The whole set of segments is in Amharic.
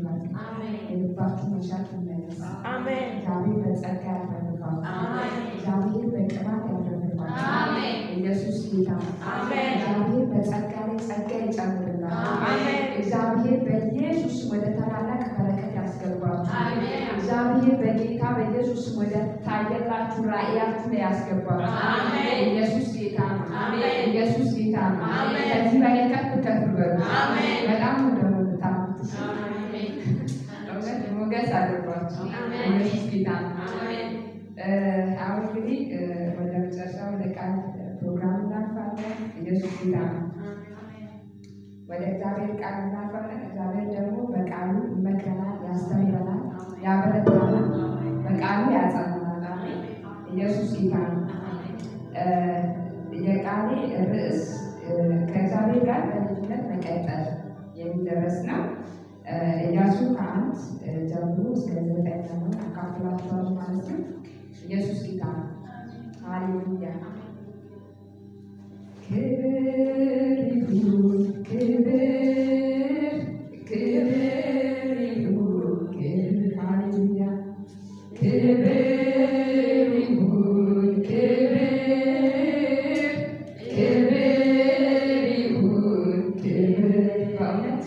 የልባችሁ መሻት ይመለስ። እግዚአብሔር በጸጋ ያደርግባችሁ። እግዚአብሔር በቅባት ያደርግባችሁ። ኢየሱስ ጌታ ነው። እግዚአብሔር በጸጋ ላይ ጸጋ ይጨምርላችሁ። እግዚአብሔር በኢየሱስ ወደ ታላላቅ በረከት ያስገባችሁ። እግዚአብሔር በጌታ በኢየሱስ ወደ ታየላችሁ ራእያችሁ ላይ ያስገባችሁ። ኢየሱስ ጌታ ነው። ኢየሱስ ጌታ ነው። ከዚህ በላይ ከፍ ከፍ በሉ። በጣም ደግሞ ታምጡ ሞገስ አድርጓችሁ። ኢየሱስ ጌታ ነው። አሁን እንግዲህ ወደ መጨረሻ ወደ ቃል ፕሮግራም እናልፋለን። ኢየሱስ ጌታ ነው። ወደ እግዚአብሔር ቃል እናልፋለን። እግዚአብሔር ደግሞ በቃሉ ይመክረናል፣ ያስተምረናል፣ ያበረታናል፣ በቃሉ ያጸናናል። ኢየሱስ ጌታ ነው። የቃሌ ርዕስ ከእግዚአብሔር ጋር በልዩነት መቀጠል የሚደረስ ነው። ኢያሱ ከአንድ ጀምሮ እስከ 9 ነው አካፍላችኋለሁ ማለት ነው። ኢየሱስ ጌታ ነው። ሃሌሉያ። ክብር ይሁን፣ ክብር ይሁን፣ ክብር ሃሌሉያ። ክብር ይሁን፣ ክብር ይሁን፣ ክብር በእውነት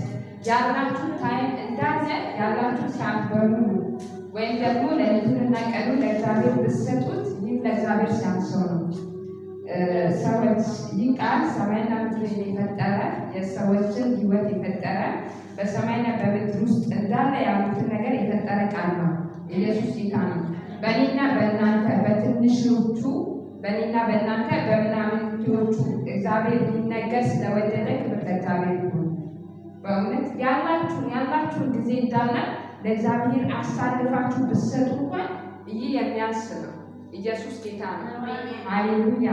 ያላችሁ ታይም እንዳለ ያላችሁ ሲያበሩ ወይም ደግሞ ለሊቱንና ቀኑን ለእግዚአብሔር ብትሰጡት ይህም ለእግዚአብሔር ሲያንሰው ነው። ሰዎች ይህ ቃል ሰማይና ምድርን የፈጠረ የሰዎችን ሕይወት የፈጠረ በሰማይና በምድር ውስጥ እንዳለ ያሉትን ነገር የፈጠረ ቃል ነው። ኢየሱስ ጌታ ነው። በእኔና በእናንተ በትንሾቹ በእኔና በእናንተ በምናምንቴዎቹ እግዚአብሔር ሊነገር ስለወደደ ክብር ለእግዚአብሔር ይሁን። በእውነት ያላችሁን ጊዜ እንዳለ ለእግዚአብሔር አሳልፋችሁ ብትሰጡ እንኳን ይህ የሚያንስ ነው። ኢየሱስ ጌታ ነው። ሃሌሉያ።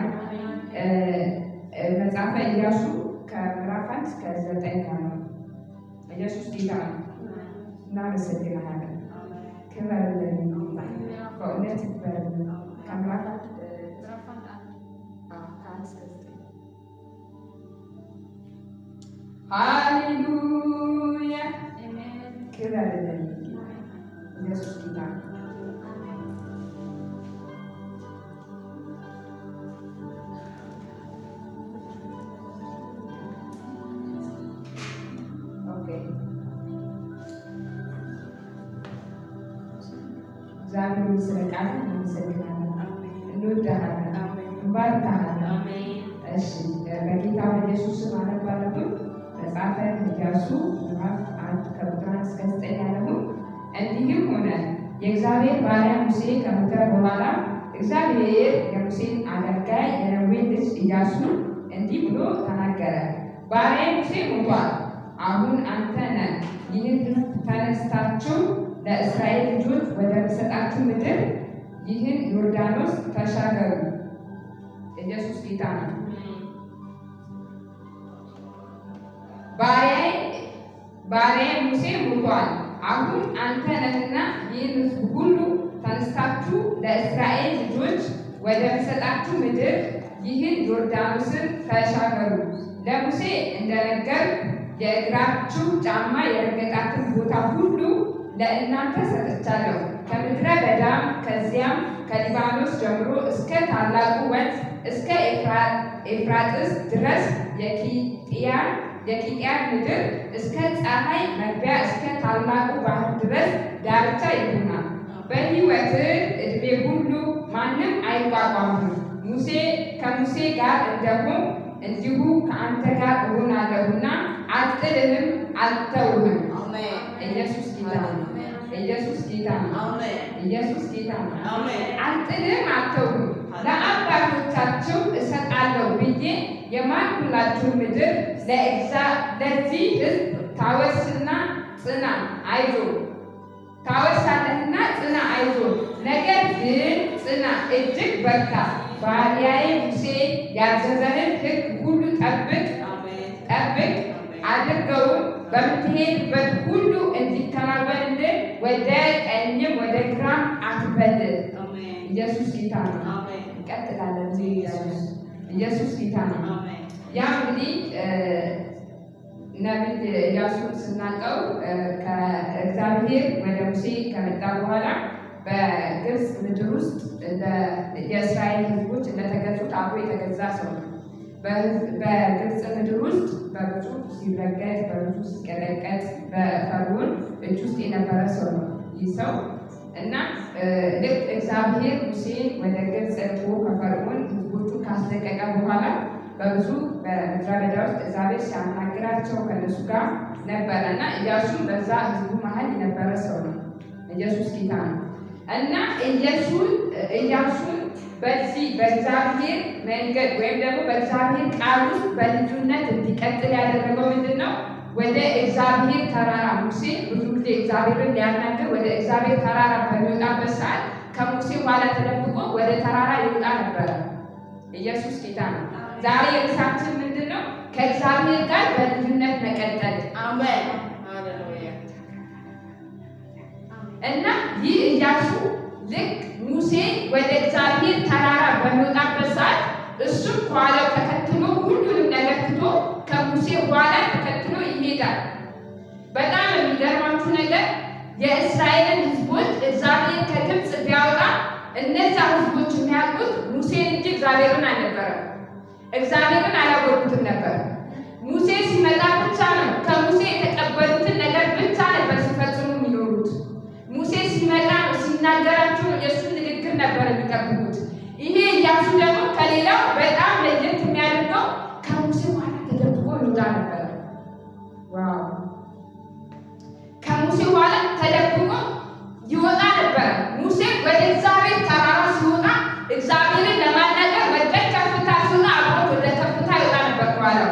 መጽሐፈ ኢያሱ ከምዕራፍ 1 እስከ 9 ነው። ኢየሱስ ጌታ ነው። እናመሰግናለን። ክበርልን፣ በእውነት ክበርልን። ከምዕራፍ 1 እስከ 9 ሃሌሉያ። ክበርልን። ኢየሱስ ጌታ ነው። እግዚአብሔር ስለ ቃል እናመሰግናለን፣ እንወድሃለን፣ እንባርካለን። እሺ በጌታ በኢየሱስ ስም አነባለሁ። መጽሐፈ ኢያሱ ምዕራፍ 1 ከቁጥር 1 እስከ 9 ያለው እንዲህም ሆነ የእግዚአብሔር ባሪያ ሙሴ ከሞተ በኋላ እግዚአብሔር የሙሴን አገልጋይ የነዌን ልጅ ኢያሱን እንዲህ ብሎ ተናገረ። ባሪያ ሙሴ ሞቷል። አሁን አንተ ነህ ይህን ተነስታችሁ ለእስራኤል ልጆች ወደምሰጣችሁ ምድር ይህን ዮርዳኖስ ተሻገሩ። ኢየሱስ ጌታ ነው። ባሪያዬ ሙሴ ሞቷል። አሁን አንተ ነህና ይህን ሕዝብ ሁሉ ተነስታችሁ ለእስራኤል ልጆች ወደምሰጣችሁ ምድር ይህን ዮርዳኖስን ተሻገሩ። ለሙሴ እንደነገርኩ የእግራችሁ ጫማ የረገጣትን ቦታ ሁሉ ለእናንተ ሰጥቻለሁ። ከምድረ በዳም ከዚያም ከሊባኖስ ጀምሮ እስከ ታላቁ ወንዝ እስከ ኤፍራጥስ ድረስ የኪጥያን ምድር እስከ ፀሐይ መግቢያ እስከ ታላቁ ባህር ድረስ ዳርቻ ይሆናል። በሕይወት ዕድሜ ሁሉ ማንም አይቋቋምም። ከሙሴ ጋር እንደሆን እንዲሁ ከአንተ ጋር እሆናለሁና አልጥልህም፣ አልተውህም። ኢየሱስ ጌታ ነው። ኢየሱስ ጌታ ነው። ኢየሱስ ጌታ ነው። አልጥልህም፣ አልተውህም። ለአባቶቻችሁ እሰጣለሁ ብዬ የማልሁላችሁ ምድር ለዚህ ሕዝብ ታወርስና ጽና፣ አይዞህ ታወርሳለህና ጽና፣ አይዞህ። ነገር ግን ጽና፣ እጅግ በርታ። ባሪያዬ ሙሴ ያዘዘህን ሕግ ሁሉ ጠብቅ አድርገውም በምትሄድበት ሁሉ እንዲከናወንልህ ወደ ቀኝም ወደ ግራም አትበል። ኢየሱስ ጌታ ነው። እንቀጥላለን። ኢየሱስ ጌታ ነው። ያ እንግዲህ ነቢይ ኢያሱን ስናውቀው እግዚአብሔር ወደ ሙሴ ከመጣ በኋላ በግብፅ ምድር ውስጥ የእስራኤል ሕዝቦች እንደተገዙት አብሮ የተገዛ ሰው ነው። በግብፅ ምድር ውስጥ በብዙ ሲረገጥ፣ በብዙ ሲቀጠቀጥ በፈርዖን እጅ ውስጥ የነበረ ሰው ነው ይህ ሰው እና ልክ እግዚአብሔር ሙሴን ወደ ግብፅ ልኮ ከፈርዖን ሕዝቦቹን ካስለቀቀ በኋላ በብዙ በምድረ በዳ ውስጥ እግዚአብሔር ሲያናግራቸው ከእነሱ ጋር ነበረ እና ኢያሱም በዛ ሕዝቡ መሀል የነበረ ሰው ነው። ኢየሱስ ጌታ ነው እና ኢያሱን በዚህ በእግዚአብሔር መንገድ ወይም ደግሞ በእግዚአብሔር ቃል ውስጥ በልጁነት እንዲቀጥል ያደረገው ምንድን ነው? ወደ እግዚአብሔር ተራራ ሙሴ ብዙ ጊዜ እግዚአብሔርን ሊያናግር ወደ እግዚአብሔር ተራራ በሚወጣበት ሰዓት ከሙሴ ኋላ ተደብቆ ወደ ተራራ ይወጣ ነበረ። ኢየሱስ ጌታ ነው። ዛሬ ርዕሳችን ምንድን ነው? ከእግዚአብሔር ጋር በልዩነት መቀጠል። አሜን ሃሌሉያ። እና ይህ ኢያሱ ልክ ሙሴ ወደ እግዚአብሔር ተራራ በሚወጣበት ሰዓት እሱም ከኋላው ተከትሎ ሁሉንም ነገር ትቶ ከሙሴ ኋላ ተከትሎ ይሄዳል። በጣም የሚገርማችሁ ነገር የእስራኤልን ሕዝቦች እግዚአብሔር ከግብፅ ቢያወጣ እነዛ ሕዝቦች የሚያውቁት ሙሴን እንጂ እግዚአብሔርን አልነበረም። እግዚአብሔርን አላወቁትም ነበር። ሙሴ ሲመጣ ብቻ ነው ከሙሴ የተቀበሉትን ነገር ብቻ ነበር ሲፈጽሙ የሚኖሩት። ሙሴ ሲመጣ ነው ሲናገራቸው የእሱን ንግግር ነበር የሚጠብቁት። ይሄ ኢያሱ ደግሞ ከሌላው በጣም ለየት የሚያደርገው ከሙሴ ኋላ ተደብቆ ይወጣ ነበር። ዋው! ከሙሴ ኋላ ተደብቆ ይወጣ ነበር። ሙሴ ወደ እግዚአብሔር ተራራ ሲወጣ እግዚአብሔርን ለማናገር ወደ ከፍታ ሲወጣ አብሮት ወደ ከፍታ ይወጣ ነበር ከኋላው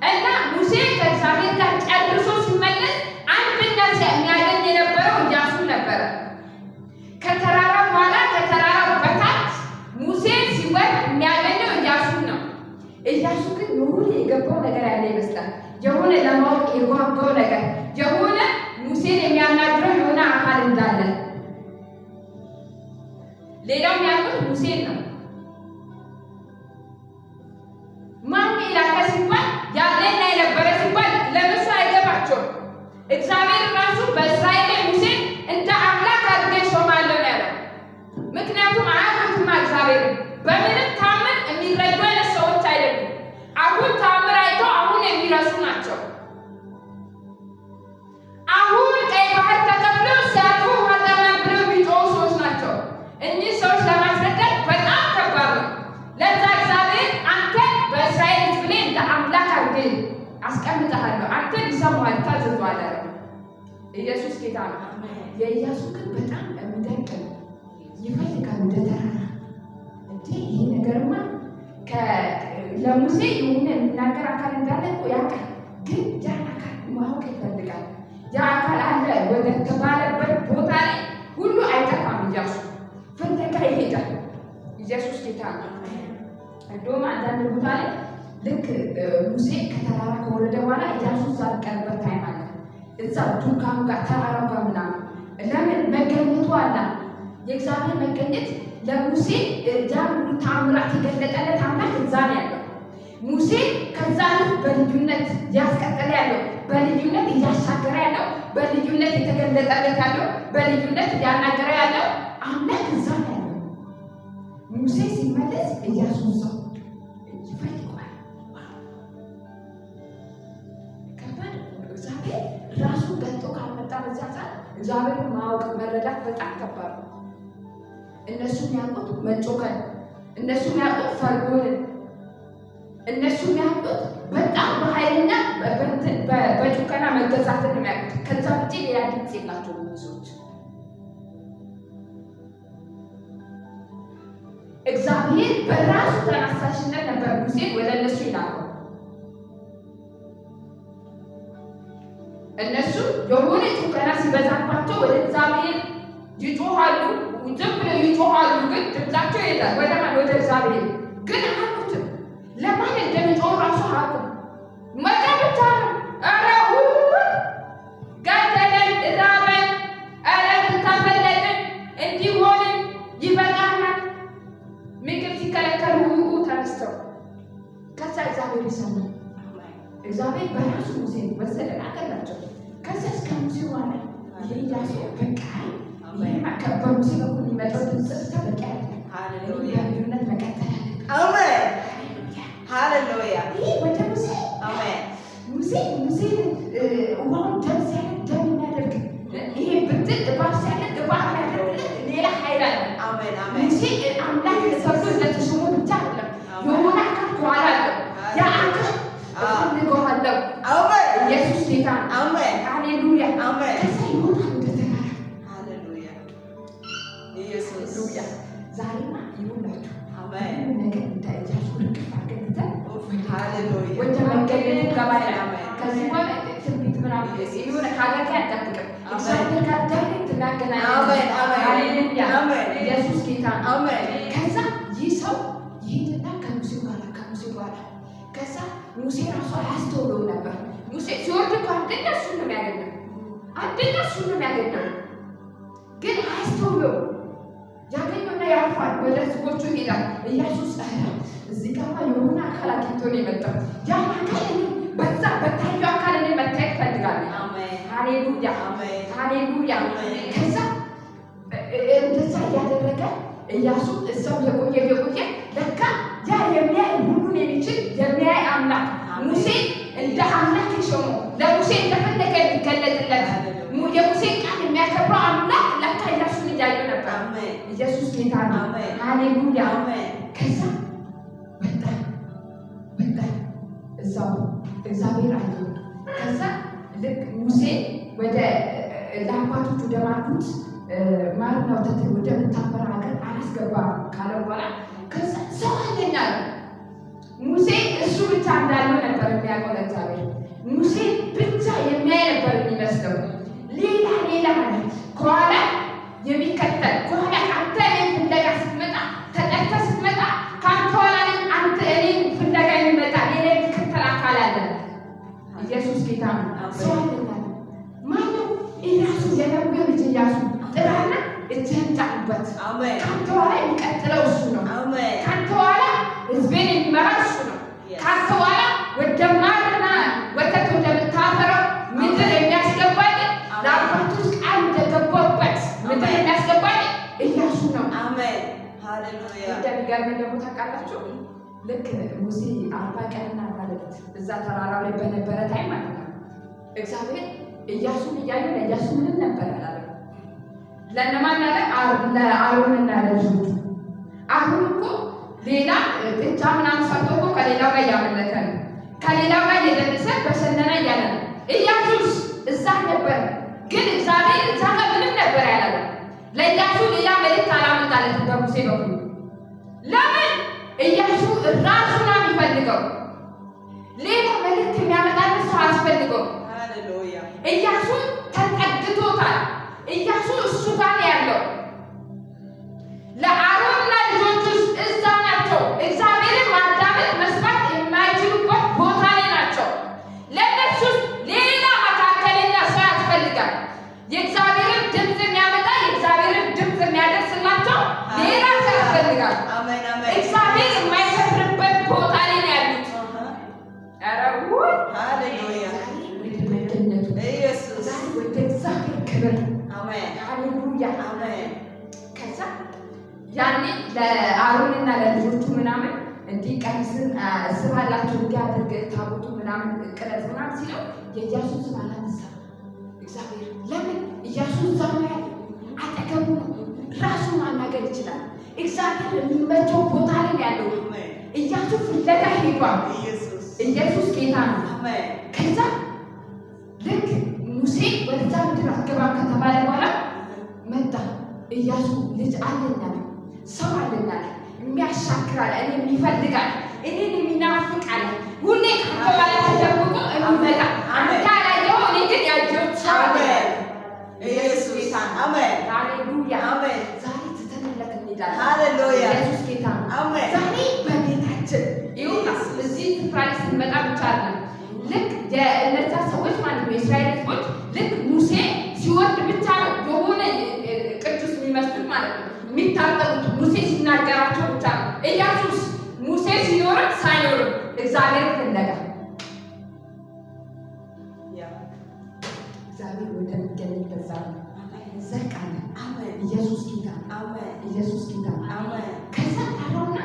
እና ሙሴ ከእግዚአብሔር ጋር ጨርሶ ሲመለስ አንድነት የሚያገኝ የነበረው ኢያሱ ነበረ። ከተራራ በኋላ ከተራራ በታች ሙሴ ሲወርድ የሚያገኘው ኢያሱን ነው። ኢያሱ ግን የሆነ የገባው ነገር ያለ ይመስላል። የሆነ ለማወቅ የጓጓው ነገር የሆነ ሙሴን የሚያናግረው የሆነ አካል እንዳለ። ሌላው የሚያውቁት ሙሴን ነው። ማን ላከ ሲባል ያለና የነበረ ሲባል ለምሳ አይገባቸውም። እግዚአብሔር ራሱ በእስራኤል ላይ ሙሴን እንደ አምላክ አድርጌ ሾማለሁ ነው ያለው። ምክንያቱም አያውቁትማ እግዚአብሔር በምንም ታምር የሚረዱ አይነት ሰዎች አይደሉም። አሁን ታምር አይተው አሁን የሚረሱ ናቸው። አሁን ቀይ ባህር ተከፍሎ ሲያልፉ ሀተማ ብለው የሚጮሁ ሰዎች ናቸው። እኚህ ሰዎች ለማስረዳት በጣም ከባድ ነው። ለዛ እግዚአብሔር አንተ በእስራኤል ሕዝብ ላይ እንደ አምላክ አድርጌ አስቀምጠሃለሁ፣ አንተ ይሰማሃል፣ ታዘዟል አለ። ኢየሱስ ጌታ ነው። የኢያሱ ግን በጣም የሚደንቅ ነው። ይፈልጋል ወደ ተራራ እንዴ! ይሄ ነገርማ ለሙሴ የሆነ የሚናገር አካል እንዳለ እኮ ያውቃል። ግን ያን አካል ማወቅ ይፈልጋል። ያ አካል አለ ወደ ተባለበት ቦታ ላይ ሁሉ አይጠፋም። ኢያሱ ፍለጋ ይሄዳል። ኢየሱስ ጌታ ነው። እንደውም አንዳንድ ቦታ ላይ ልክ ሙሴ ከተራራ ከወረደ በኋላ ኢያሱ እዛ ቀርበት ታይም አለ። እዛ ዱካኑ ጋር ተራራው ጋር ምናምን ለምን መገኘቱ አለ። የእግዚአብሔር መገኘት ለሙሴ ያን ሁሉ ታምራት የገለጠለት አምላክ እዛ ነው ያለው። ሙሴ ከዛ በልዩነት ያስቀጠለ ያለው፣ በልዩነት እያሻገረ ያለው፣ በልዩነት የተገለጠለት ያለው፣ በልዩነት እያናገረ ያለው አምላክ እዛ ነው ያለው። ሙሴ ሲመለስ ኢያሱ ሰው ይፈልገዋል። ከባድ እግዚአብሔር ራሱ ገልጦ ካልመጣ በዚያ ሰዓት እግዚአብሔርን ማወቅ መረዳት በጣም ከባድ ነው። እነሱ የሚያውቁት መጮከን፣ እነሱ የሚያውቁት ፈርዖንን፣ እነሱ የሚያውቁት በጣም በኃይልና በጩከና መገዛትን ነው የሚያውቁት። ከዛ ውጭ ሌላ ድምፅ የላቸውም ብዙዎች። እግዚአብሔር በራሱ ተነሳሽነት ነበር ሙሴን ወደ እነሱ ይላከው። እነሱ የሆነ ጩከና ሲበዛባቸው ወደ እግዚአብሔር ይጮሃሉ። ዝም ብለው ይጮሃሉ፣ ግን ድምፃቸው ይሄዳል ወደ ማን? ወደ እግዚአብሔር። ግን አያውቁትም ለማን እንደሚጮሁ ራሱ አያውቁም። መጣ ብቻ ነው። ኧረ ገደለን፣ እራበን፣ ኧረ ትታፈለጥን፣ እንዲሆንን ይበቃናል። ምግብ ሲከለከሉ ተነስተው ከዛ እግዚአብሔር ይሰማል። እግዚአብሔር በራሱ ሙሴን ወሰደን አገላቸው። ከዛ እስከ ሙሴ ኋላ የኢያሱ በቃ በሙሴ በኩል የሚመጣው ድምፅ በቃ ልዩነት መቀጠል አሜን ሃሌሉያ ወደ ሙሴ ሙሴ ውሃውን ደም ሲያደርግ ደም የሚያደርግ ይሄ ብትል እባብ ሲያደርግ እባብ የሚያደርግለት ሌላ ኃይል አለ። ሙሴ አምላክ ተሰብቶ እንደተሾመ ብቻ አይደለም የሆነ አካል ከኋላ አለው። ያ አካል እፈልገዋለሁ። ኢየሱስ ጌታ ሃሌሉያ። ከዛ ይሆናል እንደተናገረ ሃሌሉያ ኢየሱስ ዛሬማ ይሁንላችሁ ነገር እንዳይጃችሁ ርቅፍ አድርገን ሃሌሉያ ወደ መገኘት ገባያ ከዚህ በኋላ ትንቢት ምናምን የሆነ ካገር ጋር አጠብቅም እግዚአብሔር ጋር ዳይሬክት እናገናኛለን። ሃሌሉያ ኢየሱስ ጌታ ከዛ ይህ ሰው ይሄድና ከሙሴ በኋላ ከዛ ሙሴ ራሱ አያስተውለውም ነበር። ሙሴ ሲወርድ እኮ አንደኛ እሱን ነው የሚያገኘው ግን አያስተውለውም። ያገኘውና ያልፋል። ወደ ህዝቦቹ ይሄዳል። ኢየሱስ እዚህ ጋማ የሆነ አካል አግኝቶ ነው የመጣው። ያ አካል በዛ በታየው አካል እኔ መታየት እፈልጋለሁ። ሃሌሉያ ሃሌሉያ። ከዛ እንደዛ እያደረገ ኢያሱ እዛው የቆየ ለካ ያ የሚያይ ሁሉን የሚችል የሚያይ አምላክ ሙሴ እንደ አምላክ የሾመው ለሙሴ እንደፈለገ የሚገለጥለት የሙሴ ቃል የሚያከብረው አምላክ ለካ ኢያሱን እያየው ነበር። ኢየሱስ ጌታ ነው። ሃሌሉያ። ከዛ ወጣ እዛው እግዚአብሔር አየው። ከዛ ልክ ሙሴ ወደ ለአባቶች ወደ ማርኩት ማርና ወተት ወደ ምታፈራ ሀገር አላስገባም ካለ በኋላ ከዛ ሰው አለኝ አለ። ሙሴ እሱ ብቻ እንዳለው ነበር የሚያውቀው እግዚአብሔር። ሙሴ ብቻ የሚያይ ነበር የሚመስለው። ሌላ አለ ከኋላ የሚከተል ከኋላ አንተ እኔን ፍለጋ ስትመጣ ተጠርተህ ስትመጣ ከአንተ ኋላ አንተ እኔን ፍለጋ የሚመጣ ሌላ የሚከተል አካል አለ። ኢየሱስ ጌታ ነው። ሰው አለኝ አለ። ማነው? ኢያሱ የነዌ ልጅ ኢያሱ ጥራና እጅህን ጫንበት። ከአንተ ኋላ የሚቀጥለው እሱ ነው። ከአንተ ኋላ ህዝቤን የሚመራ እሱ ነው። ከአንተ ኋላ ወደ ማርና ወተት ወደምታፈራው ምድር የሚያስገባኝ ለአባቶች ቃል እንደገባበት ምድር የሚያስገባኝ ኢያሱ ነው። ሃሌሉያ። እንደሚገርመኝ ደግሞ ታውቃላችሁ ልክ ሙሴ 40 ቀንና 40 ሌሊት እዛ ተራራው ላይ በነበረ ታይም ማለት ነው እግዚአብሔር ኢያሱን እያየ ለኢያሱ ምንም ነበር ያላለ። ለእነማን ያለ? ለአሮንና ለልጆቹ። አሁን እኮ ሌላ ጥጃ ምናምን ሰርቶ እኮ ከሌላው ጋር እያመለከ ነው። ከሌላው ጋር እየደረሰ በሰነና እያለ ነው። ኢያሱስ እዛ ነበር፣ ግን እግዚአብሔር እዛ ጋር ምንም ነበር ያላለ። ለኢያሱ ሌላ መልእክት አላመጣለትም በሙሴ በኩል። ለምን? ኢያሱ ራሱ ነው የሚፈልገው። ሌላ መልእክት የሚያመጣለት ሰው አያስፈልገው። ኢያሱ ተጠግቶታል። ኢያሱ እሱ ጋር ያለው ለአሮንና ልጆቹ እዛ ናቸው። እግዚአብሔርን ማዳመጥ መስማት የማይችሉበት ቦታ ላይ ናቸው። ለእነሱ ሌላ መካከለኛ ሰው ያስፈልጋል። የእግዚአብሔርን ድምፅ የሚያመጣ የእግዚአብሔርን ድምፅ የሚያደርስላቸው ሌላ ሰው ያስፈልጋል። እግዚአብሔር የማይሰፍርበት ቦታ ላይ ነው ያሉት። ሃሌሉያ ኢየሱስ ወደ እግዚአብሔር ክብር ሃሌሉያ። ከዛ ያኔ ለአሮንና ለልጆቹ ምናምን እንዲህ ቀሚስን ስራላቸው እንዲያደርግ ታቦቱ ምናምን ቅረጽ ምናምን ሲለው የኢያሱ ስም አላነሳም እግዚአብሔር። ለምን? ኢያሱ እዛ ነው ያለው፣ አጠገቡ ነው። ራሱ ማናገር ይችላል። እግዚአብሔር የሚመቸው ቦታ ላይ ያለው ኢያሱ ፍለጋ ሄዷል። ኢየሱስ ጌታ ነው። ከዛ ልክ ሙሴ ወደዛ ምድር አትገባም ከተባለ በኋላ መጣ። ኢያሱ ልጅ አለኛል፣ ሰው አለኛል፣ የሚያሻግራል፣ እኔ የሚፈልጋል፣ እኔን የሚናፍቃል፣ ሁሌ ከተባለ ተደብቆ የሚመጣ አንተ ያላየው እኔ ግን ያየሁት ሰው አለ። ኢየሱስ ጌታ አሜን። ሃሌሉያ አሜን። ዛሬ ትተንለት እንሄዳለን። ሃሌሉያ ኢየሱስ ጌታ አሜን። ዛሬ በቤታችን ይሁን እዚህ ስፍራ ላይ ስንመጣ ብቻ አይደለም። ልክ የእነዛ ሰዎች ማለት ነው የእስራኤል ሕዝቦች ልክ ሙሴ ሲወርድ ብቻ ነው የሆነ ቅዱስ የሚመስሉት ማለት ነው የሚታጠቁት። ሙሴ ሲናገራቸው ብቻ ነው። ኢያሱስ ሙሴ ሲኖርም ሳይኖርም እግዚአብሔር ፍለጋ እግዚአብሔር ወደሚገኝበት ዛሬ ኢየሱስ ጌታ አሜን ኢየሱስ ጌታ አሜን ከዛ ታውና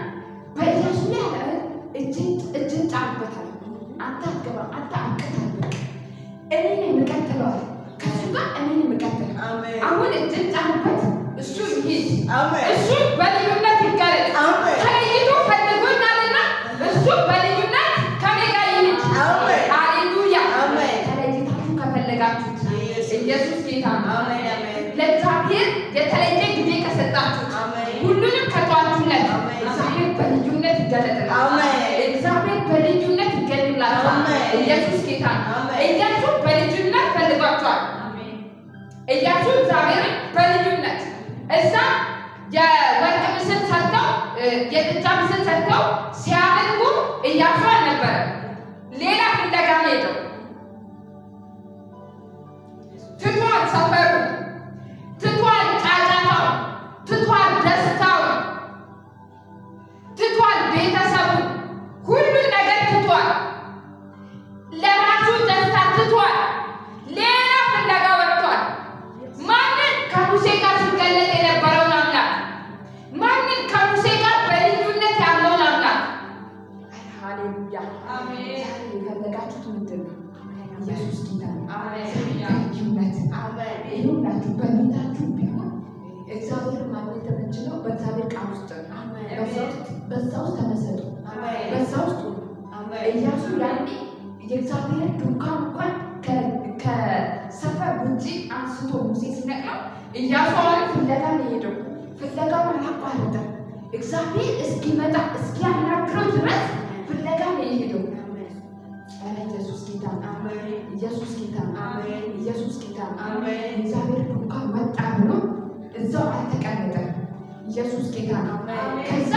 በኢየሱስ ላይ ያለ እጅን ጫንበታል። አንተ አትገባም፣ አንተ አትቀጣለህ፣ እኔ ነኝ የምቀጥለው ከሱ ጋር እኔ ነኝ የምቀጥለው። አሜን አሁን እጅን ጫንበት፣ እሱ ይሂድ፣ አሜን እሱ በልዩነት ይገለጥ። አሜን ተለይቶ ፈልጎናልና እሱ በልዩነት ከኔ ጋር ይሂድ። አሜን ሃሌሉያ አሜን ተለይታችሁ ከፈለጋችሁት ኢየሱስ ጌታ አሜን አሜን ለእግዚአብሔር የተለየ ጊዜ ከሰጣችሁት አሜን ሁሉንም ከተዋችሁለት አሜን እግዚአብሔር በልዩነት ይገለጥላል። አሜን እግዚአብሔር በልዩነት ይገለጥላችኋል። አሜን ኢየሱስ ጌታ አሜን ኢያሱ በልዩነት ፈልጓቸዋል። ኢያሱ እግዚአብሔርን በልዩነት እዛ የወርቅ ምስል ሰርተው የጥጃ ምስል ሰርተው ሲያመልኩ ኢያሱ አልነበረም። ሌላ ፍለጋ ነው ሄደው ትቷል፣ ሰፈሩ ትቷል፣ ጫጫታው ትቷል፣ ደስታው ትቷል፣ ቤተሰቡ ሁሉን ነገር ትቷል፣ ለራሱ ደስታ ትቷል፣ ሌላ ፍለጋ ወጥቷል። ማንን? ከሙሴ ጋር ሲገለጥ የነበረውን አምላክ፣ ማንን? ከሙሴ ጋር በልዩነት ያለውን አምላክ። ሃሌሉያ አሜን። የፈለጋችሁት ምንድን ነው? ኢየሱስ ጌታ ነው። ልዩነት ይሁላችሁ። በቤታችሁ ቢሆን እግዚአብሔር ማግኘት የምንችለው በእግዚአብሔር ቃል ውስጥ ነው። በዛ ውስጥ ተመሰጡ፣ በዛ ውስጥ ኢያሱ ያኔ የእግዚአብሔር ድንኳን እንኳን ከሰፈር ውጭ አንስቶ ሙሴ ሲነቅለው ኢያሱ አሁን ፍለጋ ነው የሄደው። ፍለጋውን አላቋረጠም። እግዚአብሔር እስኪመጣ እስኪያናግረው ድረስ ፍለጋ ነው የሄደው። ኢየሱስ ጌታ አሜን። ኢየሱስ ጌታ አሜን። ኢየሱስ ጌታ አሜን። እግዚአብሔር ድንኳን መጣ ብሎ እዛው አልተቀመጠም። ኢየሱስ ጌታ አሜን። ከዛ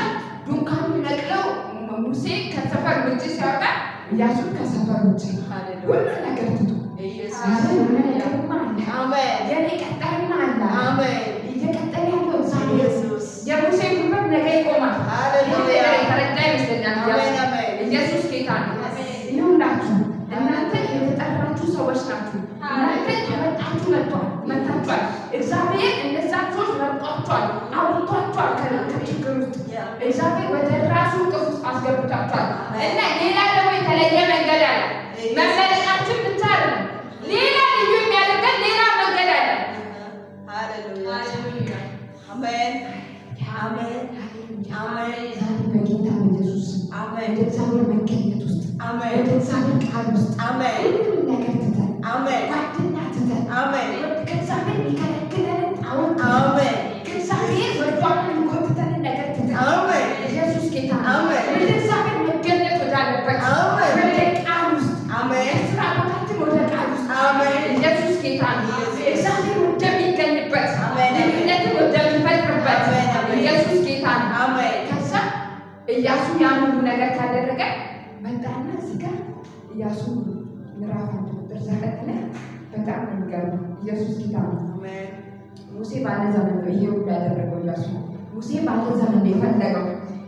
ድንኳኑን ነቅለው ሙሴ ከሰፈር ውጭ ሲያወጣ ኢያሱ ከሰፈር ውጭ ሁሉ ነገር ትቶ የኔ ቀጣይማ አለ። እየቀጠለ ያለው እግዚአብሔር የሙሴ ጉልበት ነገ ይቆማል። ተረዳ ይመስለኛል። ኢየሱስ ጌታ ነው። ይሁላችሁ እናንተ የተጠራችሁ ሰዎች ናችሁ። እናንተ ተመጣችሁ መጥታችኋል። እግዚአብሔር እነዛን ሰዎች መርጧቸዋል፣ አውጥቷቸዋል ከችግር ውስጥ እግዚአብሔር ወደ ራሱ እቅፍ ውስጥ አስገብቷቸዋል። እና ሌላ ደግሞ የተለየ መንገድ አለ። መመለጣችን ብቻ አይደለም፣ ሌላ ልዩ የሚያደርገን ሌላ መንገድ አለ። ሃሌሉያ አሜን አሜን አሜን። ዛሬ በጌታ በኢየሱስ አሜን እግዚአብሔር መገኘት ውስጥ አሜን እግዚአብሔር ቃል ውስጥ አሜን ሁሉም ነገር ትተን አሜን ጓደኛ ትተን አሜን ከእግዚአብሔር የሚከለክለንን ጣዖት አሜን ከእግዚአብሔር ወዷን የሚጎትተንን ነገር ትተን አሜን ኢየሱስ ጌታ አሜን ወደ እግዚአብሔር መገኘት ወዳለበት አሜን ወደ ቃል ውስጥ አሜን ስራ ቦታችን ወደ ቃል ውስጥ አሜን ኢየሱስ ጌታ እግዚአብሔር ወደሚገኝበት አሜን ልዩነትን ወደሚፈጥርበት ኢየሱስ ጌታ አሜን። ከዛ ኢያሱ ያን ሁሉ ነገር ካደረገ መጣና እዚህ ጋር ኢያሱ ምዕራፍ 1:9 ላይ በጣም ነው የሚገርመው። ኢየሱስ ጌታ ነው። ሙሴ ባለ ዘመን ነው ይሄ ሁሉ ያደረገው። ኢያሱ ሙሴ ባለ ዘመን ነው የፈለገው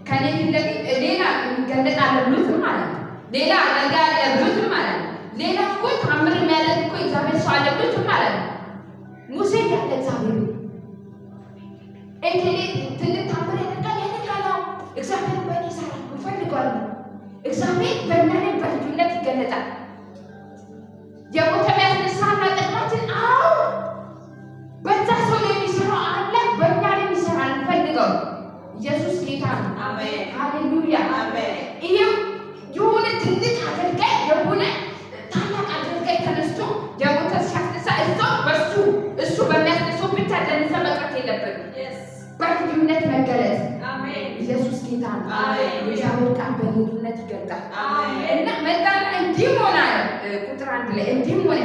ከኔ ፊት ለፊት ሌላ የሚገለጥ አለ ብሎትም ማለት ነው። ሌላ አገልጋ አለ ብሎትም ማለት ነው። ሌላ እኮ ታምር የሚያደርግ እኮ እግዚአብሔር ሰው አለ ብሎትም ማለት ነው። ሙሴ ያለ እግዚአብሔር እኔ ትልቅ ታምር ያደርጋል። እግዚአብሔር በእኔ ይሰራል እፈልጋለሁ። እግዚአብሔር በእኛ ላይ በልዩነት ይገለጣል። የሞተ የሚያስነሳና ጥቅማችን አዎ በዛ ሰው ላይ የሚሰራው አምላክ በእኛ ላይ ይሰራል እንፈልገው። ኢየሱስ ጌታ ነው። አሜን ሃሌሉያ አሜን። ይሄው የሆነ ትልቅ አገልጋይ የሆነ ታላቅ አገልጋይ ተነስቶ የሞተ ሲያስነሳ እሱ በሚያስነሳው ብቻ ደንዘ መቅረት የለብንም። በልዩነት መገለጥ አሜን። ኢየሱስ ጌታ ነው። አሜን። የእግዚአብሔር ቃል በልዩነት ይገልጣል። አሜን። እና መጣና እንዲህ ሆነ ቁጥር 1 ላይ እንዲህ ሆነ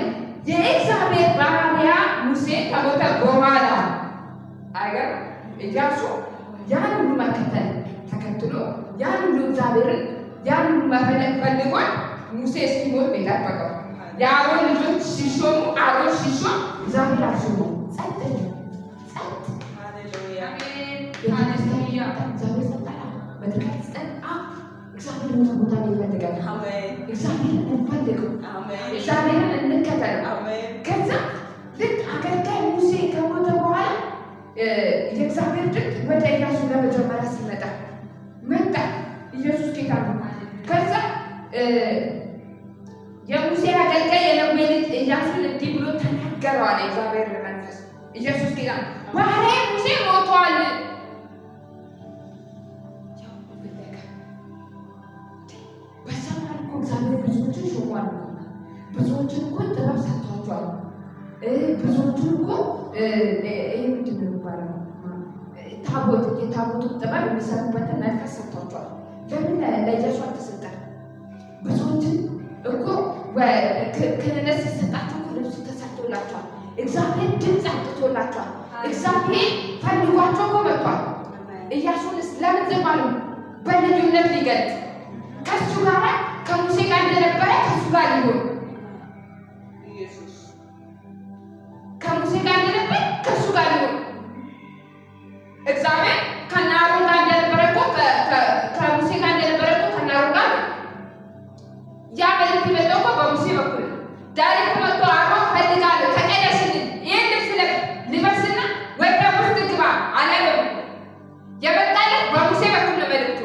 የእግዚአብሔር ባሪያ ሙሴ ከሞተ በኋላ አይገር ኢያሱ ያን ሁሉ መከተል ተከትሎ ያን ሁሉ እግዚአብሔርን ያን ሁሉ መፈለግ ፈልጓል። ሙሴ እስኪሞት የጠበቀው የአሮን ልጆች ሲሾሙ አሮን ሲሾም እግዚአብሔር አልሾመም። ጸጥ እግዚአብሔርን ቦታ ላይ ይፈልጋል። እግዚአብሔርን እንፈልገው፣ እግዚአብሔርን እንከተለው። ከዛ ልክ አገልጋይ ሙሴ ከሞተ በኋላ ወደ ኢያሱ ለመጀመሪያ ሲመጣ መጣ። ኢየሱስ ጌታ ነው። ከዛ የሙሴ አገልጋይ የነዌ ልጅ ኢያሱን እንዲህ ብሎ ተናገረው አለ እግዚአብሔር መንፈስ። ኢየሱስ ጌታ ነው። ባሪያዬ ሙሴ ሞቷል። በሰማን እኮ እግዚአብሔር ብዙዎችን ሾሟል። ብዙዎችን እኮ ጥበብ ሰጥቷቸዋል። ብዙዎችን እኮ ይህ ምንድን ነው የሚባለው የታቦቱን ጥበብ የሚሰሩበትን መንፈስ ሰጥቷቸዋል። ለምን ለኢያሱ አልተሰጠም? ብዙዎችን እኮ ክህነት ሲሰጣቸው ልብሱ ተሰጥቶላቸዋል። እግዚአብሔር ድምፅ አምጥቶላቸዋል። እግዚአብሔር ፈልጓቸው እኮ መጥቷል። ኢያሱንስ ለምን ዝም አሉ? በልዩነት ሊገልጥ ከሱ ጋር ከሙሴ ጋር እንደነበረ ከሱ ጋር ሊሆን ከሙሴ ጋር እንደነበረ ከሱ ጋር ሊሆን እግዚአብሔር ከአሮን ጋር እንደነበረ እኮ ከሙሴ ጋር እንደነበረ እኮ ከአሮን ጋር ያ መልክ የመጣው እኮ በሙሴ በኩል ዳይሬክት መጥቶ አሮን ፈልጋለሁ ተቀደስልን ይህን ልብስ ልበስና ወደ ውስጥ ግባ አላለም። የመጣለት በሙሴ በኩል ነው መልክቱ።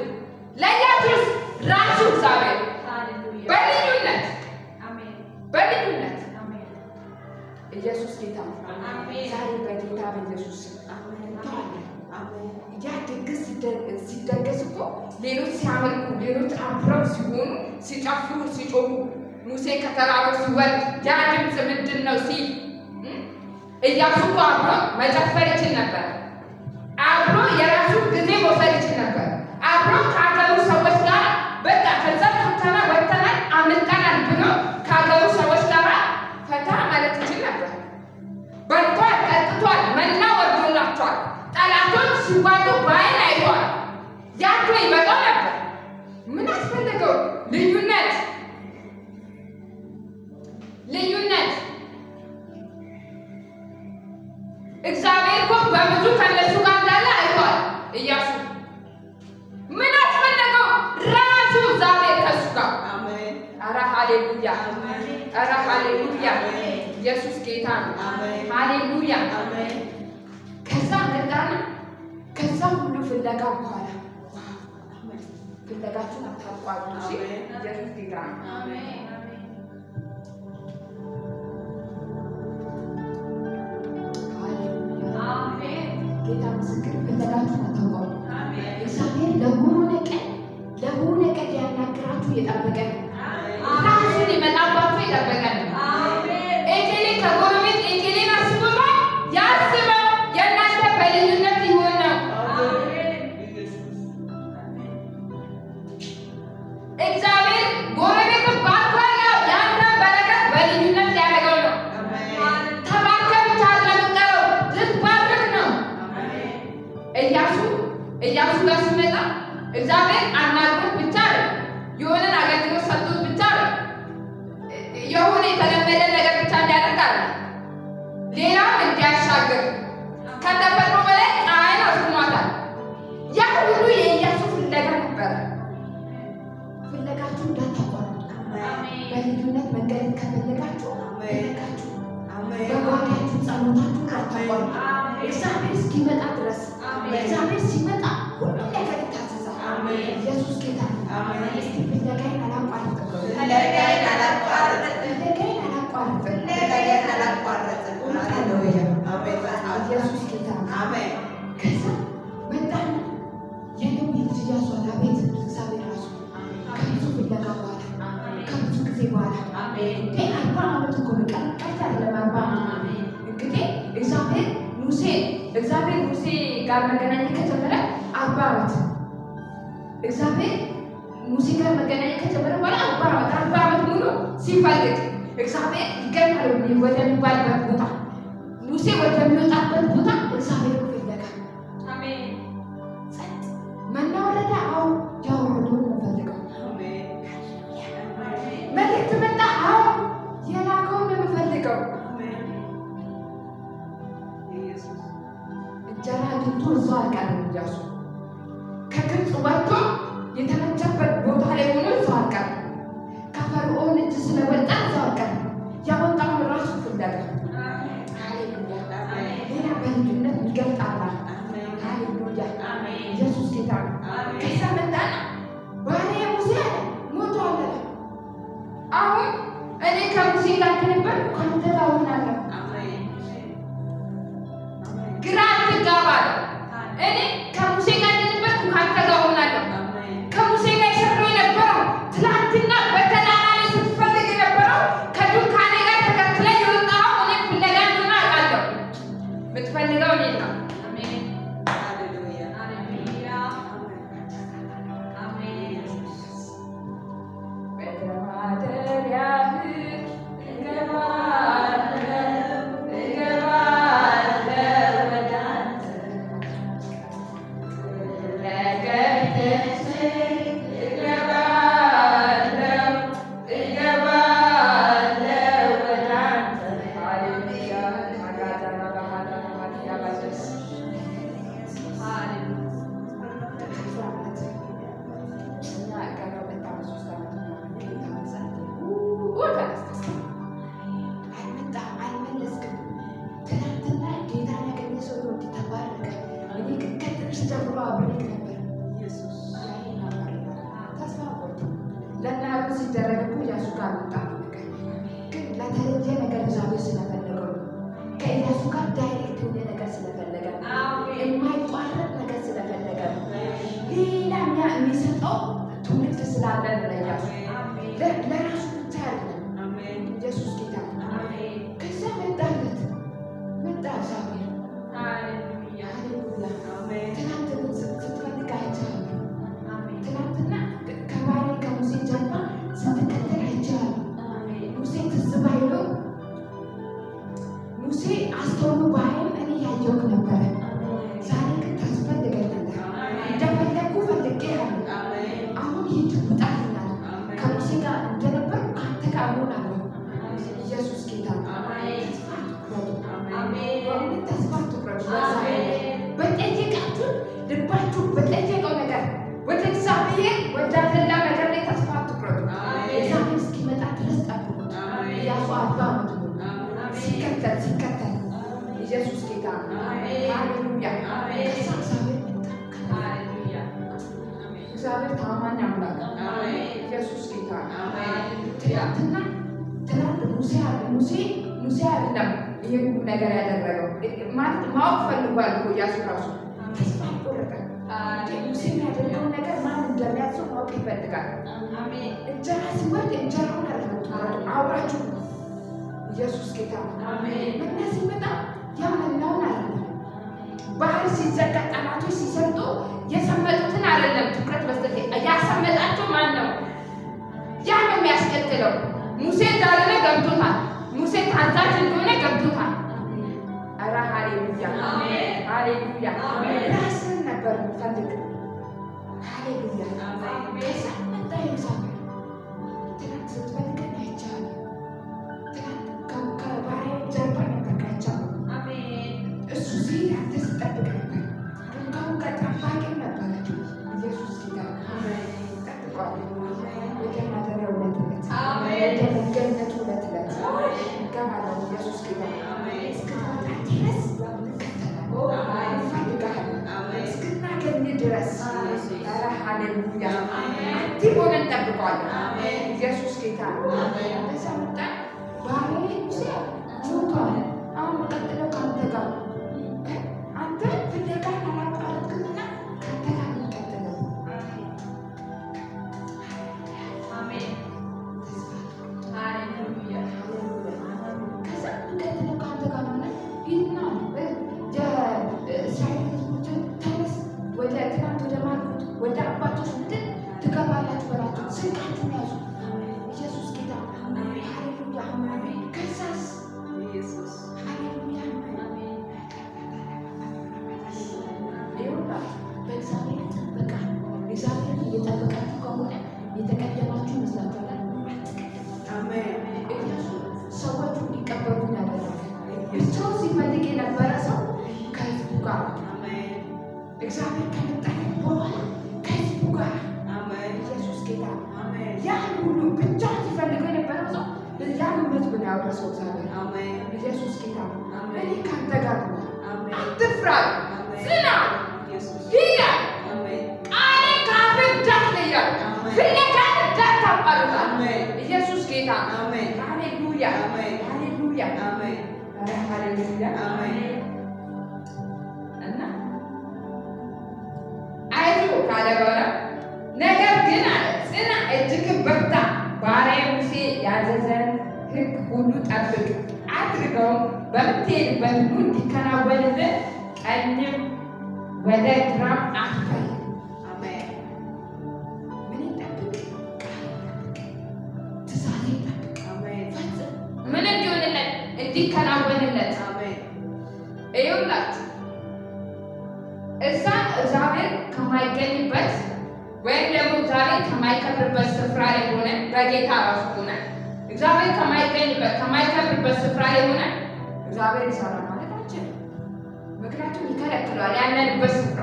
ለኢያሱስ ራሱ እግዚአብሔር በልዩነት ኢየሱስ ጌታ ነው። ዛሬ በጌታ በኢየሱስ ያ ድግስ ሲደገስ እኮ ሌሎች ሲያመልኩ፣ ሌሎች አብረው ሲሆኑ፣ ሲጨፍሩ፣ ሲጮሁ ሙሴ ከተራራው ሲወርድ ያ ድምፅ ምንድን ነው ሲል ኢያሱ እኮ አብሮ መጨፈር ይችል ነበር። አብሮ የራሱ ጊዜ መውሰድ ይችል ነበር። አብሮ ከሀገሩ ሰዎች ጋር በቃ ከዛ ተተና ወተናል አምልጠናል ብሎ ከሀገሩ ሰዎች ጋር ፈታ ማለት ይችል ነበር። በልቷል፣ ጠጥቷል፣ መና ወርዶላቸዋል። ጠላቶች ሲዋጉ በዓይን አይተዋል። ያቶ ይመጣው ነበር። ምን አስፈለገው? ልዩነት እግዚአብሔር እኮ በብዙ ከነሱ ጋር እንዳለ አይተዋል ኢያሱ። ምን አስፈለገው? ራሱ እግዚአብሔር ከሱ ጋር። አሜን። ኧረ ሃሌሉያ! ኧረ ሃሌሉያ! ኢየሱስ ጌታ ነው። ሃሌሉያ! ከዛ እንደጋና ከዛ ሁሉ ፍለጋ በኋላ ፍለጋችሁን አታቋርጡ። ኢየሱስ ጌታ ነው። አሜን። ጌታ ምስክር ፍለጋችሁን አታቋርጡ። እግዚአብሔር ለሆነ ቀን ሊያናግራችሁ እየጠበቀ ነው። ራሱ ሊመጣባችሁ እየጠበቀ ነው። ኤኬሌ ከጎረቤት ኤኬሌን አስቦታል። ያስበው የእናንተ በልዩነት ሊሆን ነው። እግዚአብሔር ጎረቤትን ባርኳል። የአንተን በረከት በልዩነት ሊያደርገው ነው። ተባርከህ ብቻ ለምትቀረው ልትባርክ ነው። ኢያሱ ጋር ሲመጣ እግዚአብሔር አናግሮት ብቻ ነው። የሆነን አገልግሎት ሰጥቶት ብቻ ነው። የሆነ የተለመደ ነገር ብቻ እንዲያደርግ አለ። ሌላውን እንዲያሻግር ከተፈጥሮ በላይ ፀሐይን አስቁሟታል። ያ ሁሉ የኢያሱ ፍለጋ ነበረ። ፍለጋችሁ እንዳታቋርጡ። በልዩነት መንገድ ከፈለጋችሁ ፈለጋችሁ በጓዳችሁ ጸሎታችሁ እንዳታቋርጡ። እግዚአብሔር እስኪመጣ ድረስ እግዚአብሔር ሲመጣ ሁሉ ነገር ይታዘዛል። ኢየሱስ ጌታ ነው። እስቲ ፍለጋዬን አላቋርጥም፣ ፍለጋዬን አላቋርጥም፣ ፍለጋዬን አላቋርጥም፣ ፍለጋዬን አላቋርጥም። ኢየሱስ ጌታ ነው። ከዛ መጣና የነዌ ልጅ ኢያሱ አቤት እግዚአብሔር ራሱ ከብዙ ፍለጋ በኋላ ከብዙ ጊዜ በኋላ 40 ዓመት እኮ ነው። ቀርታ ለማርባ እንግዲህ እግዚአብሔር ሙሴ ጋር መገናኘት ከጀመረ 40 ዓመት እግዚአብሔር ሙሴ ጋር መገናኘት ከጀመረ በኋላ 40 ዓመት ሙሉ ሲፈልግ እግዚአብሔር ይገኛል ወደሚባልበት ቦታ ሙሴ ወደሚወጣበት ቦታ እግዚአብሔር ፍለጋ። አሜን። ጸጥ መና ወረደ። አዎ ያወረደው ነው ፈልገው። አሜን። መልእክት መጣ። አዎ የላከውን ነው ፈልገው። አሜን። ኢየሱስ እንጀራ አግኝቶ እዛው አልቀረም። ኢያሱ ከግብፅ ወጥቶ የተመቸበት ቦታ ላይ ሆኖ እዛው አልቀረም። ከፈርዖን እጅ ስለወጣ እዛው አልቀረም። ያወጣውን ራሱ ፍለጋ። ሃሌሉያ! ሌላ በልዩነት ይገልጣል። ሃሌሉያ! ነው። ከዛ መጣና ባሪያ ሙሴ አለ ሞቷል። አሁን እኔ ከሙሴ ጋር ከነበርኩ ከአንተ ጋር እሆናለሁ። ግራ አትጋባ አለው። እኔ ከሙሴ ጋር ከነበርኩ ከአንተ ጋር እሆናለሁ። ከሙሴ ጋር የሰራው የነበረው ትናንትና በተራራ ላይ ስትፈልግ የነበረው ከድንኳኔ ጋር ተከትለ የወጣው እኔ ፍለጋ እንደሆነ አውቃለሁ። የምትፈልገው እኔን ነው። ለእናቱ ሲደረግ እኮ ኢያሱ ጋር መጣ ነገር ግን ለተለየ ነገር እግዚአብሔር ስለፈለገው ከኢያሱ ጋር ዳይሬክት የሆነ ነገር ስለፈለገ የማይቋረጥ ነገር ስለፈለገ ሌላ የሚሰጠው ትውልድ ስላለ ለኢያሱ ለራሱ ብቻ አይደለም። ኢየሱስ ጌታ ከዛ መጣለት መጣ እግዚአብሔር ሃሌሉያ ትናንት ስትፈልግ አይቻለሁ። ትናንትና ከባሪ ከሙሴ ጀርባ ስትከተል አይቻለሁ። ሙሴ ትዝ ባይለው ሙሴ አስተውሎ ባይል እኔ ያየሁት ነበረ። ዛሬ ግን ታስፈልገኛለህ። እንደፈለግኩ ፈልጌሃለሁ። አሁን ሂድ ውጣልኛል። ከሙሴ ጋር እንደነበርኩ ከአንተ ጋር እሆናለሁ። ኢየሱስ ጌታ በእውነት ተስፋ አትቁረጡ። በጠየቃችሁ ልባችሁ በጠየቀው ነገር ወደ እግዚአብሔር ወዳደላ ነገር ላይ ተስፋ አትቁረጡ። እግዚአብሔር እስኪመጣ ድረስ ጠብቁት። ኢያሱ 40 ዓመት ሲከተል ኢየሱስ ጌታ ሃሌሉያ። እግዚአብሔር ታማኝ አምላክ ኢየሱስ ጌታ ትናንት ሙሴ አይደለም ይሄን ሁሉ ነገር ያደረገው ማለት ማወቅ ፈልጓል እኮ ኢያሱ ራሱ ተስፋ አልቆረጠም። ሙሴ የሚያደርገውን ነገር ማን እንደሚያዘው ማወቅ ይፈልጋል። እንጀራ ሲወርድ እንጀራውን አይደለም አውራችሁ ኢየሱስ ጌታ መና ሲመጣ ያ መናውን አይደለም። ባህር ሲዘጋ ጠላቶች ሲሰጡ የሰመጡትን አይደለም ትኩረት መስጠት ያሰመጣቸው ማን ነው? ያ ነው የሚያስከትለው። ሙሴ እንዳለ ገብቶታል። ሙሴ ታዛዥ እንደሆነ ገብቶታል። ኧረ ሃሌሉያ ሃሌሉያ። ራስን ነበር ፈልግ ሃሌሉያ። ከዛ መጣ እግዚአብሔር ትናንት ስትፈልገኝ አይቻለሁ። ትናንት ከባሪያ ጀርባ ነበር ካቻለሁ። እሱ ሲሄድ አንተ ስጠብቅ ነበር። ድንኳኑ ጋር ጠባቂ ነበረ። ኢየሱስ ጌታ ጠብቋል። ወደ ማደሪያው ዕለት ወደ መገነቱ ዕለት እገባለሁ። ኢየሱስ ጌታ እስክትመጣ ድረስ እከተላለሁ፣ እፈልግሃለሁ እስክናገኝ ድረስ። ኧረ ሃሌሉያ አክቲቭ ሆነን እንጠብቀዋለን። ኢየሱስ ጌታ እንደዛ መጣ። ባሪያዬ ሙሴ ሞቷል። አሁን ቀጥለው ከአንተ ጋር አንተ ፍለጋን አላቋረጥክምና ከአንተ ጋር እንቀጥለው። ከዛ እንቀጥለው ከአንተ ጋር ሆነ ሂድና የእስራኤል ሕዝቦችን ተነስ ወደ ትናንት ወደ ማልኩት ወደ አባቶች ምድር ትገባላችሁ በላቸው። ስንቃችሁን ያዙ። ኢየሱስ ጌታ ሃሌሉያ። ከዛስ ኢየሱስ ሃሌሉያ። ይሁንላችሁ በእግዚአብሔር ጥበቃ እግዚአብሔርን እየጠበቃችሁ ከሆነ የተቀደማችሁ ይመስላችኋል። አሜን። ኢየሱስ ሰዎቹ እንዲቀበሉ ያደረገ ብቻውን ሲፈልግ የነበረ ሰው ከህዝቡ ጋር እግዚአብሔር ከመጣለት በኋላ ከህዝቡ ጋር ኢየሱስ ጌታ ያን ሁሉ ብቻውን ሲፈልገው የነበረው ሰው ያን ህዝብ ነው ያወረሰው እግዚአብሔር። ኢየሱስ ጌታ እኔ ከአንተ ጋር ነው፣ አትፍራ፣ ጽና፣ ሂድ፣ ጌታ አሜን ሃሌሉያ አሜን ሃሌሉያ አሜን ሃሌሉያ አሜን እና አይዞህ ካለ በኋላ ነገር ግን አለ ጽና፣ እጅግ በርታ፣ ባሪያዬ ሙሴ ያዘዘን ሕግ ሁሉ ጠብቅ፣ አድርገው በምትሄድበት ሁሉ እንዲከናወንልህ ቀኝም ወደ ግራም አትበል። አሜን ምን ይጠብቅ? ትእዛዜን ጠብቅ። አሜን ምን እንዲሆንለት? እንዲከናወንለት። አሜን ይኸውላችሁ እዛ እግዚአብሔር ከማይገኝበት ወይም ደግሞ እግዚአብሔር ከማይከብርበት ስፍራ ላይ ሆነ በጌታ ራሱ ሆነ እግዚአብሔር ከማይገኝበት ከማይከብርበት ስፍራ ላይ ሆነ እግዚአብሔር ይሰራል ማለት አንችልም። ምክንያቱም ይከለክለዋል። ያለንበት ስፍራ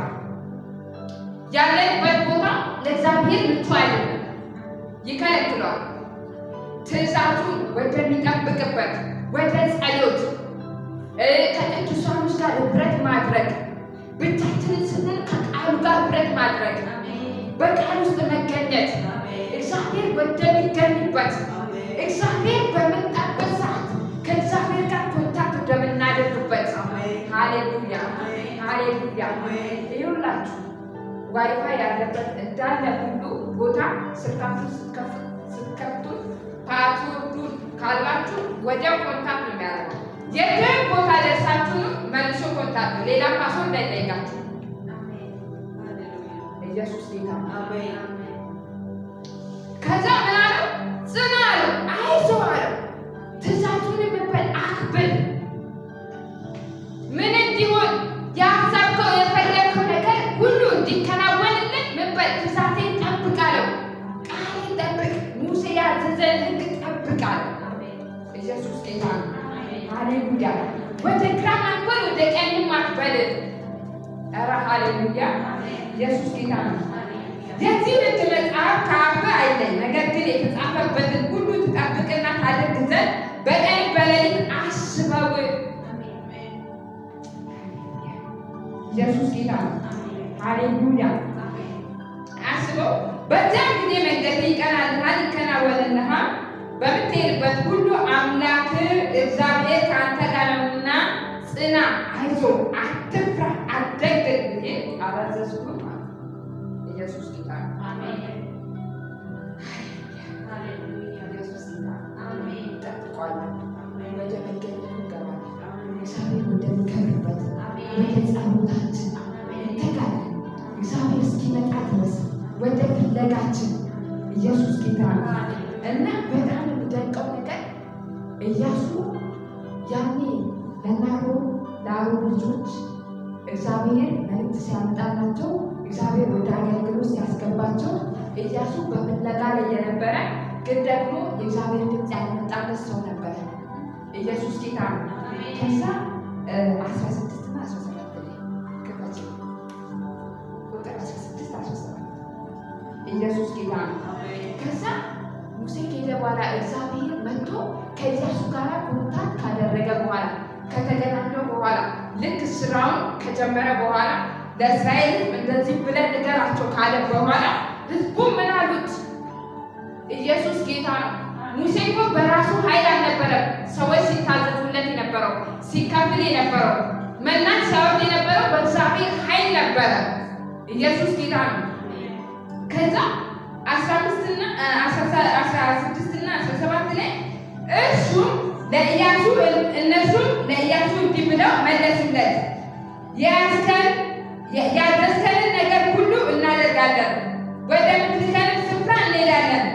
ያለንበት ቦታ ለእግዚአብሔር ምቹ አይደለም፣ ይከለክለዋል። ትእዛዙን ወደሚጠብቅበት ወደ ጸሎት ከቅዱሳኖች ጋር ኅብረት ማድረግ ብቻችንን ስንል ከቃሉ ጋር ኅብረት ማድረግ በቃል ውስጥ መገኘት እግዚአብሔር ወደሚገኝበት እግዚአብሔር በመጣበት ሰዓት ከእግዚአብሔር ጋር ኮንታክት ወደምናደርግበት ሃሌሉያ ሃሌሉያ። ይኸውላችሁ ዋይፋይ ያለበት እንዳለ ሁሉ ቦታ ስልካችሁን ስትከፍቱት ፓስወርዱን ካላችሁ ወዲያው ኮንታክት ነው የሚያደርገው። የትም ቦታ ደርሳችሁንም መልሶ ኮንታክት ነው። ሌላ ፓስወርድ አይጠይቃችሁ። ኢየሱስ ጌታ አሜን። ከዛ ምን አለው? ጽና አለው፣ አይዞህ አለው። ትእዛዙን የምበል አክብር። ምን እንዲሆን ያሰብከው የፈለግከው ነገር ሁሉ እንዲከናወንልን ምበል ትእዛዜን ጠብቅ አለው። ቃሌን ጠብቅ፣ ሙሴ ያዘዘን ሕግ ጠብቅ አለው። ኢየሱስ ጌታ ሃሌሉያ። ወደ ግራም አትበል፣ ወደ ቀኝም አትበል። ኧረ ሃሌሉያ። ኢየሱስ ጌታ ነው። የዚህ ሕግ መጽሐፍ ከአፍህ አይለይ፣ ነገር ግን የተጻፈበትን ሁሉ ትጠብቅና ታደርግ ዘንድ በቀን በሌሊት አስበው። ኢየሱስ ጌታ ነው። ሃሌሉያ። አስበው። በዚያም ጊዜ መንገድህ ይቀናልሃል፣ ይከናወንልሃል። በምትሄድበት ሁሉ አምላክህ እግዚአብሔር ከአንተ ጋር ነውና ጽና፣ አይዞህ፣ አትፍራ፣ አትደንግጥ ብዬ አላዘዝኩህም? ኢየሱስ ጌታ ነው። ኢየሱስ ጌታ ነው። ጠብቋለን። ወደ መገኘቱ እንገባለን። እግዚአብሔር ወደሚከብርበት ወደ ጸሎታችን እንተጋለን። እግዚአብሔር እስኪመጣ ድረስ ወደ ፍለጋችን ኢየሱስ ጌታ ነው። እና በጣም የሚደንቀው ነገር ኢያሱ ያኔ ለአሮን ልጆች እግዚአብሔር መልእክት ሲያመጣላቸው እግዚአብሔር ወደ አገልግሎት ሲያስገባቸው ኢያሱ በፍለጋ ላይ የነበረ ግን ደግሞ የእግዚአብሔር ድምፅ ያልመጣለት ሰው ነበረ። ኢየሱስ ጌታ ነው። ከዛ 16 እና 17 ላይ ክፈች፣ ቁጥር 16 17 ኢየሱስ ጌታ ነው። ከዛ ሙሴ ከሄደ በኋላ እግዚአብሔር መጥቶ ከኢያሱ ጋር ኮንታክት ካደረገ በኋላ ከተገናኘው በኋላ ልክ ስራውን ከጀመረ በኋላ ለእስራኤል እንደዚህ ብለን ንገራቸው ካለ በኋላ ህዝቡ ምን አሉት? ኢየሱስ ጌታ ነው። ሙሴ እኮ በራሱ ኃይል አልነበረም ሰዎች ሲታዘዙለት የነበረው ሲከፍል የነበረው መናን ሲያወርድ የነበረው በእግዚአብሔር ኃይል ነበረ። ኢየሱስ ጌታ ነው። ከዛ 16 እና 17 ላይ እሱም ለኢያሱ እነሱም ለኢያሱ እንዲህ ብለው መለሱለት፣ ያዘዝከንን ነገር ሁሉ እናደርጋለን፣ ወደ ምትልከንም ስፍራ እንሄዳለን።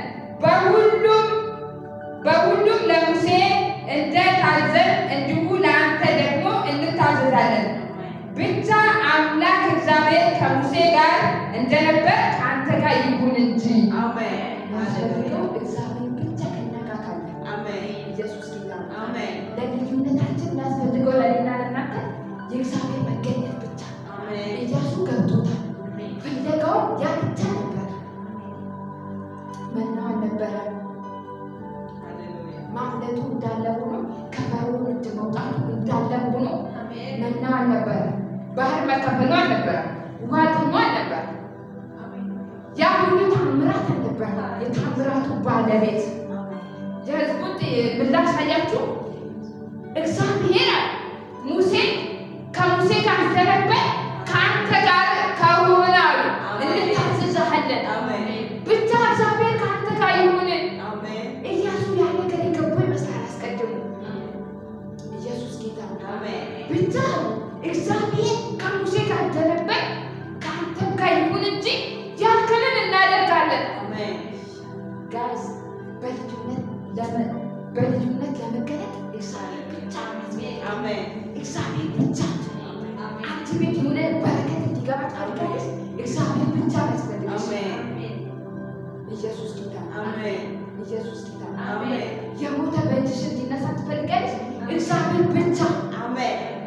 በሁሉም ለሙሴ እንደታዘዝ እንዲሁ ለአንተ ደግሞ እንታዘዛለን። ብቻ አምላክ እግዚአብሔር ከሙሴ ጋር እንደነበር ከአንተ ጋር ይሁን እንጂ። አሜን። እግዚአብሔር ብቻ ከእኛ ጋር ካለ ኢየሱስ ጌታ ነው። ለልዩነታችን የሚያስፈልገው ለእኔና ለእናንተ የእግዚአብሔር መገኘት ብቻ። ኢያሱ ገብቶታል። ፍለጋው ያ ብቻ ነበረ። መናው አልነበረ። ማምለጡ እንዳለ ሆኖ ከፈርዖን እጅ መውጣቱ እንዳለ ሆኖ መናው አልነበረ። ባህር መከፈሉ አልነበረ። ውሃ ጥሙ አልነበረ። ያ ሁሉ ታምራት አልነበረ። የታምራቱ ባለቤት የሕዝቡን ምላሽ አያችሁ? እግዚአብሔር ሙሴ ከሙሴ ጋር እንደነበር ከአንተ ጋር ከሆነ አሉ እንታዘዝሃለን። ብቻ እግዚአብሔር ከአንተ ጋር ይሁን። ኢያሱ ያ ነገር የገባው ይመስላል አስቀድሞ። ኢየሱስ ጌታ ነው። ብቻ እግዚአብሔር ከሙሴ ጋር እንደነበር ከአንተም ጋር ይሁን እንጂ ያልከንን እናደርጋለን። ጋይስ በልዩነት ለመገለጥ እግዚአብሔር ብቻ እግዚአብሔር ብቻ አንቺ ቤት የሆነ በረከት እንዲገባ ታደርጋለች። እግዚአብሔር ብቻ ያስፈልግሽ። ኢየሱስ ጌታ ኢየሱስ ጌታ የሞተ በእጅሽ እንዲነሳ ትፈልጋለች። እግዚአብሔር ብቻ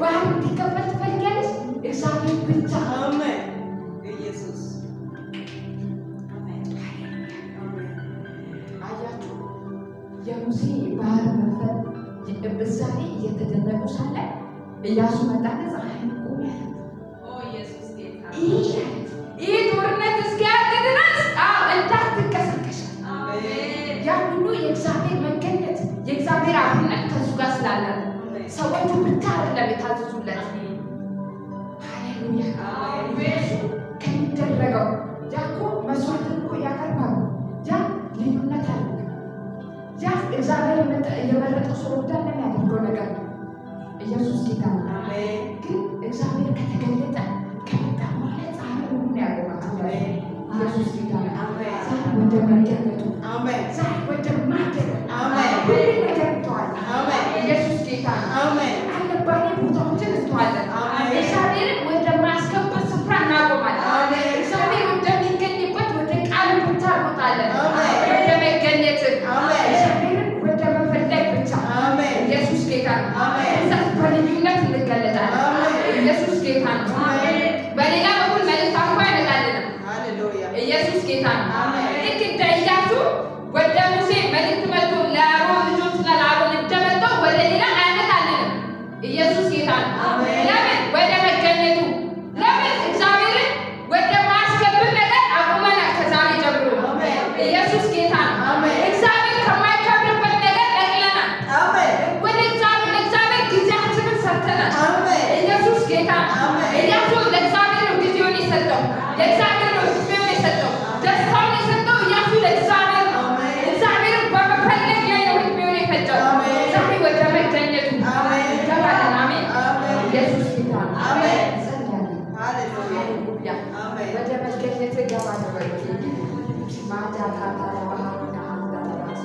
ባህር እንዲከፈል ትፈልጋለች። እግዚአብሔር ብቻ ኢየሱስ አያችሁ የሙሴ ባህር መክፈል እዛ ላይ እየተደነቁ ሳለ ኢያሱ መጣና ፀሐይን ቆም ያለ ይህ ጦርነት እስኪያልቅ ድረስ እንዳትንቀሳቀሽ። ያ ሁሉ የእግዚአብሔር መገኘት የእግዚአብሔር አብሮነት ከሱ ጋር ስላለ ሰዎቹ ብቻ አይደለም የታዘዙለት። ሃሌሉያ ከሚደረገው ያ እኮ መስዋዕትን እኮ ያቀርባሉ። ያ ልዩነት አለ። ያ እግዚአብሔር የመረጠው ሰው እንዳለ የሚያደርገው ነገር ነው። ኢየሱስ ጌታ ነው። ግን እግዚአብሔር ከተገለጠ ከመጣ ማለት ፀሐይ ሁሉን ያቆማል። ኢየሱስ ጌታ ነው። ዛሬ ወደ መገለጡ ዛሬ ወደ ማደር ሁሉ ነገር እንተዋለን። ኢየሱስ ጌታ ነው። አልባሌ ቦታዎችን እንተዋለን። እግዚአብሔርን ወደ ማስከበር ስፍራ እናቆማለን። እግዚአብሔር ወደሚገኝበት ወደ ቃል ብቻ እንወጣለን። ወደ መገኘት እግዚአብሔርን ወደ መፈለግ ብቻ። ኢየሱስ ጌታ ነው። ከዛ በልዩነት እንገለጣለን። ኢየሱስ ጌታ ነው። በሌላ በኩል መልእክት እንኳ አይመጣልንም። ኢየሱስ ጌታ ነው። ልክ እንደ ኢያሱ ወደ ሙሴ መልእክት መጥቶ ለአሮን ልጆችና ለአሮን እንደመጣው ወደ ሌላ አይመጣልንም። ኢየሱስ ጌታ ነው። ለምን? ወደ መገኘቱ። ለምን? እግዚአብሔርን ወደ ማስከበር ነገር አቁመናል ከዛሬ ጀምሮ። ኢየሱስ ጌታ ነው። እግዚአብሔር ከማይከብርበት ነገር ነቅለናል። ወደ እግዚአብሔር ጊዜያችንን ሰጥተናል። ኢየሱስ ጌታ ነው። ኢያሱ ለእግዚአብሔር ነው ጊዜውን የሰጠው፣ ለእግዚአብሔር ነው ጊዜውን የሰጠው፣ ደስታውን የሰጠው ኢያሱ ለእግዚአብሔር ነው። እግዚአብሔርን በመፈለግ ላይ ነው ጊዜውን የፈጀው። ዛሬ ወደ መገኘቱ እንገባለን። አሜን። ኢየሱስ ጌታ ነው። እንጸልያለን። ሃሌሉያ። ወደ መገኘት እገባለሁ። ማዳ ካታ ባህና አንዳራስ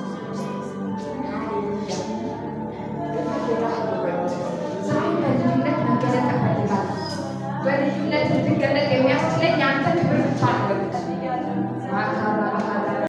ሃሌሉያ። ዛሬ በልዩነት መገለጥ እፈልጋለሁ። በልዩነት እንድገለጥ